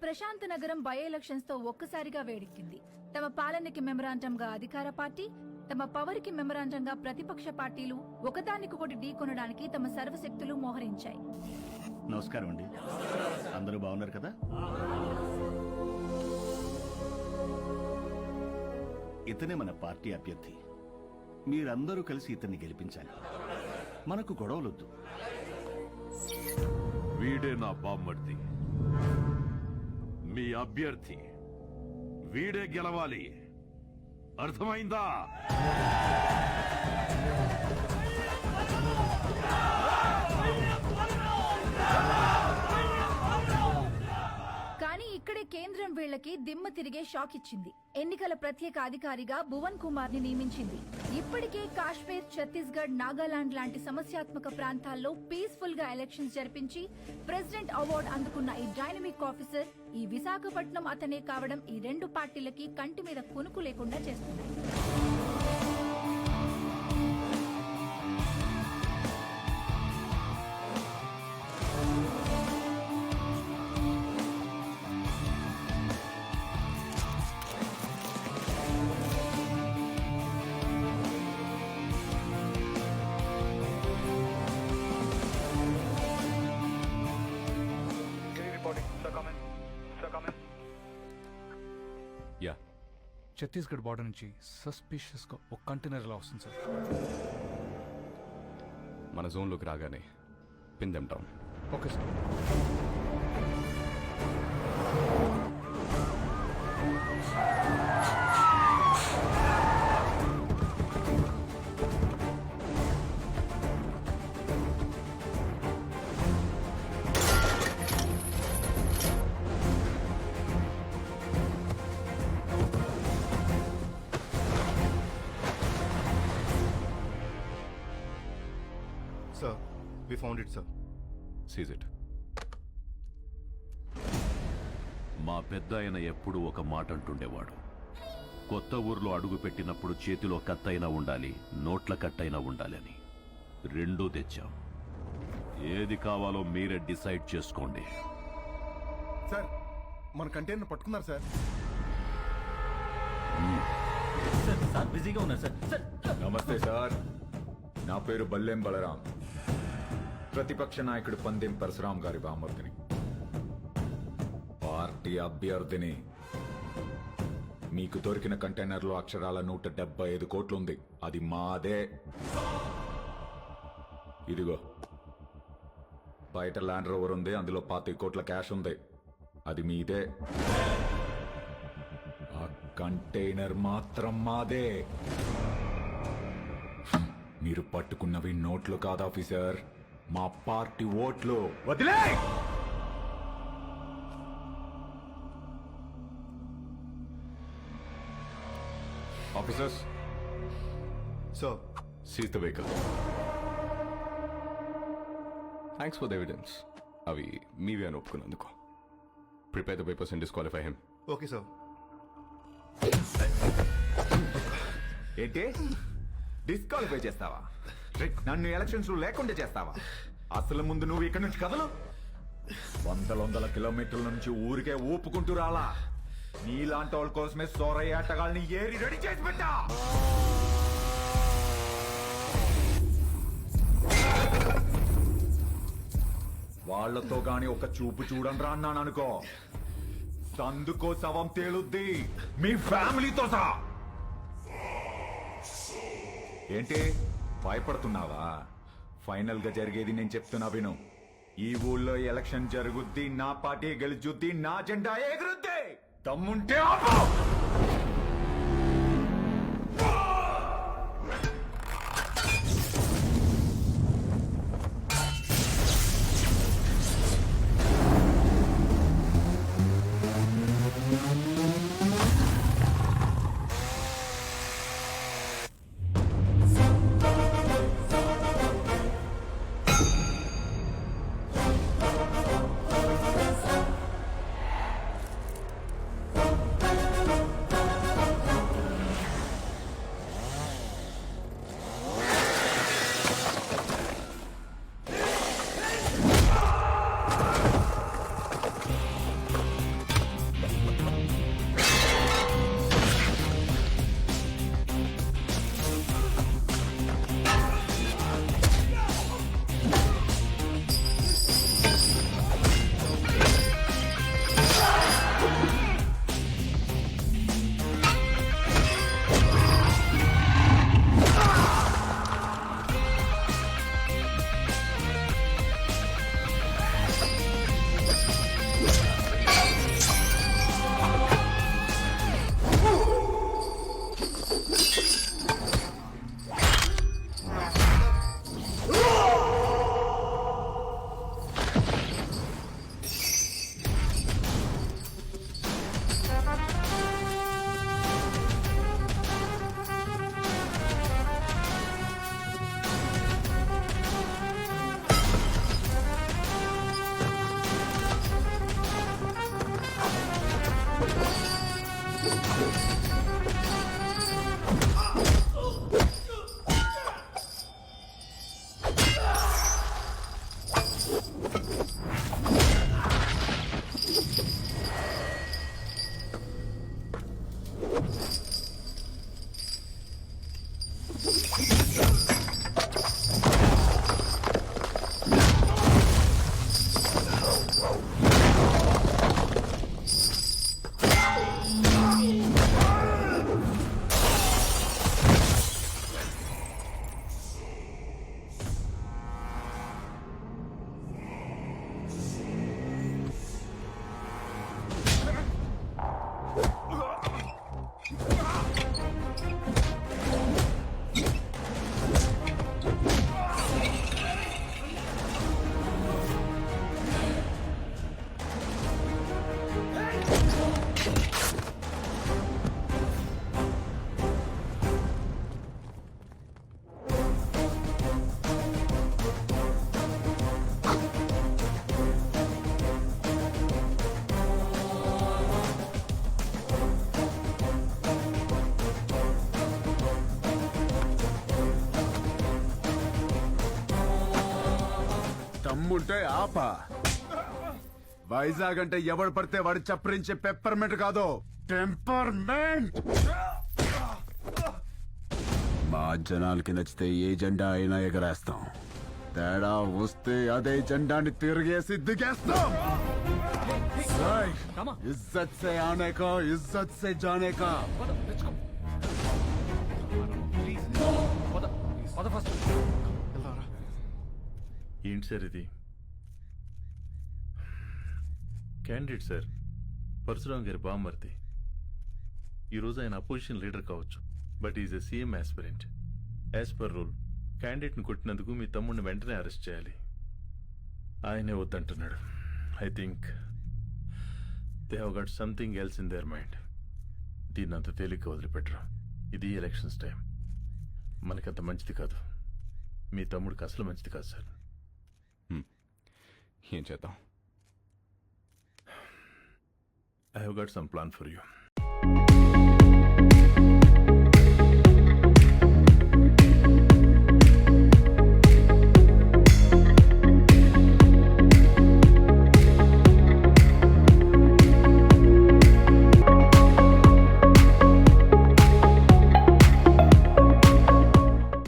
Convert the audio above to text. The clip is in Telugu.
ప్రశాంత నగరం బై ఎలక్షన్స్ తో ఒక్కసారిగా వేడెక్కింది. తమ పాలనకి మెమరాండంగా అధికార పార్టీ, తమ పవర్ కి మెమరాండంగా ప్రతిపక్ష పార్టీలు ఒకదానికొకటి ఢీకొనడానికి తమ సర్వశక్తులు మోహరించాయి. నమస్కారం అండి, అందరూ బాగున్నారు కదా? ఇతనే మన పార్టీ అభ్యర్థి. మీరందరూ కలిసి ఇతన్ని గెలిపించాలి. మనకు గొడవలొద్దు. వీడే నా బామ్మర్ది, మీ అభ్యర్థి. వీడే గెలవాలి, అర్థమైందా? కానీ ఇక్కడే కేంద్రం వీళ్లకి దిమ్మ తిరిగే షాక్ ఇచ్చింది. ఎన్నికల ప్రత్యేక అధికారిగా భువన్ కుమార్ ని నియమించింది. ఇప్పటికే కాశ్మీర్, ఛత్తీస్గఢ్, నాగాలాండ్ లాంటి సమస్యాత్మక ప్రాంతాల్లో పీస్ఫుల్ గా ఎలక్షన్స్ జరిపించి ప్రెసిడెంట్ అవార్డు అందుకున్న ఈ డైనమిక్ ఆఫీసర్ ఈ విశాఖపట్నం అతనే కావడం ఈ రెండు పార్టీలకి కంటి మీద కునుకు లేకుండా చేస్తుంది. ఛత్తీస్గఢ్ బార్డర్ నుంచి సస్పిషియస్ గా ఒక కంటైనర్ ఎలా వస్తుంది సార్? మన జోన్లోకి రాగానే pin them down. Okay sir. Sir, we found it, sir. Seize it. మా పెద్ద ఆయన ఎప్పుడూ ఒక మాట అంటుండేవాడు, కొత్త ఊర్లో అడుగు పెట్టినప్పుడు చేతిలో కత్తైనా ఉండాలి, నోట్ల కట్టైనా ఉండాలి అని. రెండూ తెచ్చాం. ఏది కావాలో మీరే డిసైడ్ చేసుకోండి. సార్, మన కంటైనర్ పట్టుకున్నారు సార్. సార్ బిజీగా ఉన్నారు సార్. నమస్తే సార్, నా పేరు బల్లెం బలరాం, ప్రతిపక్ష నాయకుడు పందెం పరశురాం గారి బామర్దిని, పార్టీ అభ్యర్థిని. మీకు దొరికిన కంటైనర్లో అక్షరాల 175 కోట్లుంది, అది మాదే. ఇదిగో బయట ల్యాండ్ రోవర్ ఉంది, అందులో 25 కోట్ల క్యాష్ ఉంది, అది మీదే. ఆ కంటైనర్ మాత్రం మాదే. మీరు పట్టుకున్నవి నోట్లు కాదు ఆఫీసర్, మా పార్టీ ఓట్లు. వదిలే! Officers, sir, seize the vehicle. Thanks for the evidence. అవి మీవే అని ఒప్పుకున్నందుకు. Prepare the papers and disqualify him. Okay sir. ఏంటి డిస్క్వాలిఫై చేస్తావా? నన్ను ఎలక్షన్స్ లో లేకుండా చేస్తావా? అసలు ముందు నువ్వు ఇక్కడ నుంచి కదలు. వందల కిలోమీటర్ల నుంచి ఊరికే ఊపుకుంటూ రాలా. నీలాంటి వాళ్ళ కోసమే సోరయ్య ఆటగాళ్ళని ఏరి రెడీ చేసి పెట్టా. వాళ్లతో గాని ఒక చూపు చూడండి రా అన్నాను అనుకో, సందుకో శవం తేలుద్ది, మీ ఫ్యామిలీతో సహా. ఏంటి భయపడుతున్నావా? ఫైనల్ గా జరిగేది నేను చెప్తున్నా విను. ఈ ఊళ్ళో ఎలక్షన్ జరుగుద్ది, నా పార్టీ గెలుచుద్ది, నా జెండా ఎగురుద్ది. దమ్ముంటే ఆపు. తమ్ముంటే ఆప. వైజాగ్ అంటే ఎవడు పడితే వాడు చప్పరించే పెప్పర్మెంట్ కాదు, టెంపర్మెంట్. మా జనాలకి నచ్చితే ఏ జెండా అయినా ఎగరేస్తాం. తేడా వస్తే అదే జెండాని తిరిగేసి దిగేస్తాం. ఇజ్జత్ సే ఆనే కా, ఇజ్జత్ సే జానే కా. ఏంటి సార్ ఇది? క్యాండిడేట్ సార్, పరశురాం గారి బామ్మర్ది. ఈరోజు ఆయన అపోజిషన్ లీడర్ కావచ్చు, but is a CM aspirant. As per rule క్యాండిడేట్ని కొట్టినందుకు మీ తమ్ముడిని వెంటనే అరెస్ట్ చేయాలి. ఆయనే వద్దంటున్నాడు. I think they have got something else in their mind. దీన్ని అంత తేలిగ్గా వదిలిపెట్టరు. ఇది ఎలక్షన్స్ టైం. మనకంత మంచిది కాదు. మీ తమ్ముడికి అసలు మంచిది కాదు సార్. ఏం చేద్దాం? I have got some plan for you.